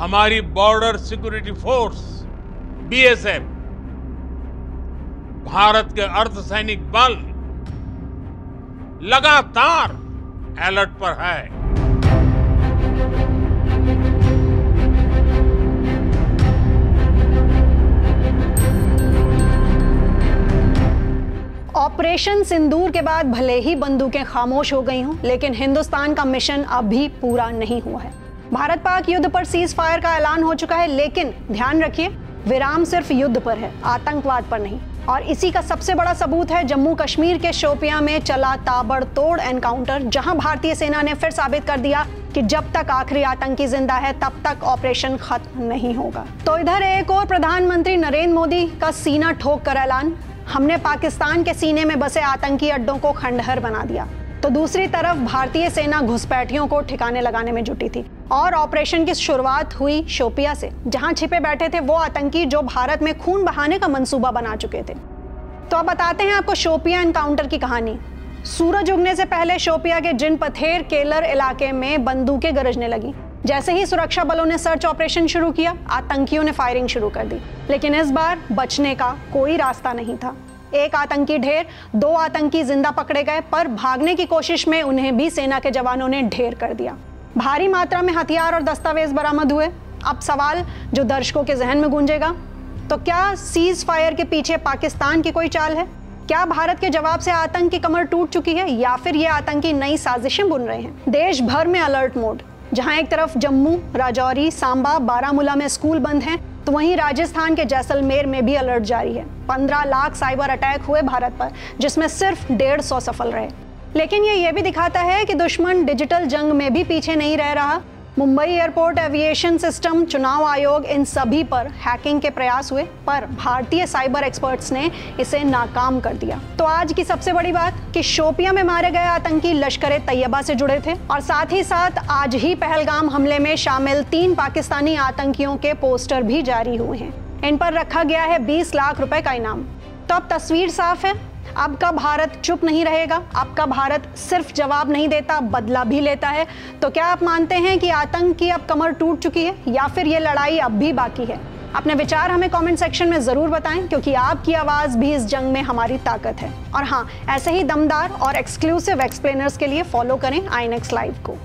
हमारी border security force BSF, Bharat के अर्धसैनिक बल लगातार अलर्ट पर है। ऑपरेशन सिंदूर के बाद भले ही बंदूकें खामोश हो गई हों, लेकिन हिंदुस्तान का मिशन अभी पूरा नहीं हुआ है। भारत पाक युद्ध पर सीज फायर का ऐलान हो चुका है, लेकिन ध्यान रखिए, विराम सिर्फ युद्ध पर है, आतंकवाद पर नहीं। और इसी का सबसे बड़ा सबूत है जम्मू कश्मीर के शोपियां में चला ताबड़तोड़ एनकाउंटर, जहां भारतीय सेना ने फिर साबित कर दिया कि जब तक आखिरी आतंकी जिंदा है तब तक ऑपरेशन खत्म नहीं होगा। तो इधर एक और प्रधानमंत्री नरेंद्र मोदी का सीना ठोक कर ऐलान, हमने पाकिस्तान के सीने में बसे आतंकी अड्डों को खंडहर बना दिया। तो दूसरी तरफ भारतीय सेना घुसपैठियों को ठिकाने लगाने में जुटी थी और ऑपरेशन की शुरुआत हुई शोपिया से, जहां छिपे बैठे थे वो आतंकी जो भारत में खून बहाने का मंसूबा बना चुके थे। तो अब बताते हैं आपको शोपिया एनकाउंटर की कहानी। सूरज उगने से पहले शोपिया के जिन पथेर केलर इलाके में बंदूकें गरजने लगी। जैसे ही सुरक्षा बलों ने सर्च ऑपरेशन शुरू किया, आतंकियों ने फायरिंग शुरू कर दी, लेकिन इस बार बचने का कोई रास्ता नहीं था। एक आतंकी ढेर, 2 आतंकी जिंदा पकड़े गए, पर भागने की कोशिश में उन्हें भी सेना के जवानों ने ढेर कर दिया। भारी मात्रा में हथियार और दस्तावेज बरामद हुए। अब सवाल जो दर्शकों के जहन में गूंजेगा, तो क्या सीज फायर के पीछे पाकिस्तान की कोई चाल है? क्या भारत के जवाब से आतंक की कमर टूट चुकी है, या फिर ये आतंकी नई साजिशें बुन रहे हैं? देश भर में अलर्ट मोड, जहां एक तरफ जम्मू, राजौरी, सांबा, बारामूला में स्कूल बंद हैं, तो वहीं राजस्थान के जैसलमेर में भी अलर्ट जारी है। 15 लाख साइबर अटैक हुए भारत पर, जिसमें सिर्फ 150 सफल रहे। लेकिन ये भी दिखाता है कि दुश्मन डिजिटल जंग में भी पीछे नहीं रह रहा। मुंबई एयरपोर्ट, एविएशन सिस्टम, चुनाव आयोग, इन सभी पर हैकिंग के प्रयास हुए, पर भारतीय साइबर एक्सपर्ट्स ने इसे नाकाम कर दिया। तो आज की सबसे बड़ी बात कि शोपियां में मारे गए आतंकी लश्कर ए तैयबा से जुड़े थे, और साथ ही साथ आज ही पहलगाम हमले में शामिल 3 पाकिस्तानी आतंकियों के पोस्टर भी जारी हुए हैं। इन पर रखा गया है 20 लाख रुपए का इनाम। तो अब तस्वीर साफ है, अब का भारत चुप नहीं रहेगा। अब का भारत सिर्फ जवाब नहीं देता, बदला भी लेता है। तो क्या आप मानते हैं कि आतंक की अब कमर टूट चुकी है, या फिर ये लड़ाई अब भी बाकी है? अपने विचार हमें कमेंट सेक्शन में जरूर बताएं, क्योंकि आपकी आवाज भी इस जंग में हमारी ताकत है। और हाँ, ऐसे ही दमदार और एक्सक्लूसिव एक्सप्लेनर्स के लिए फॉलो करें आईनेक्स लाइव को।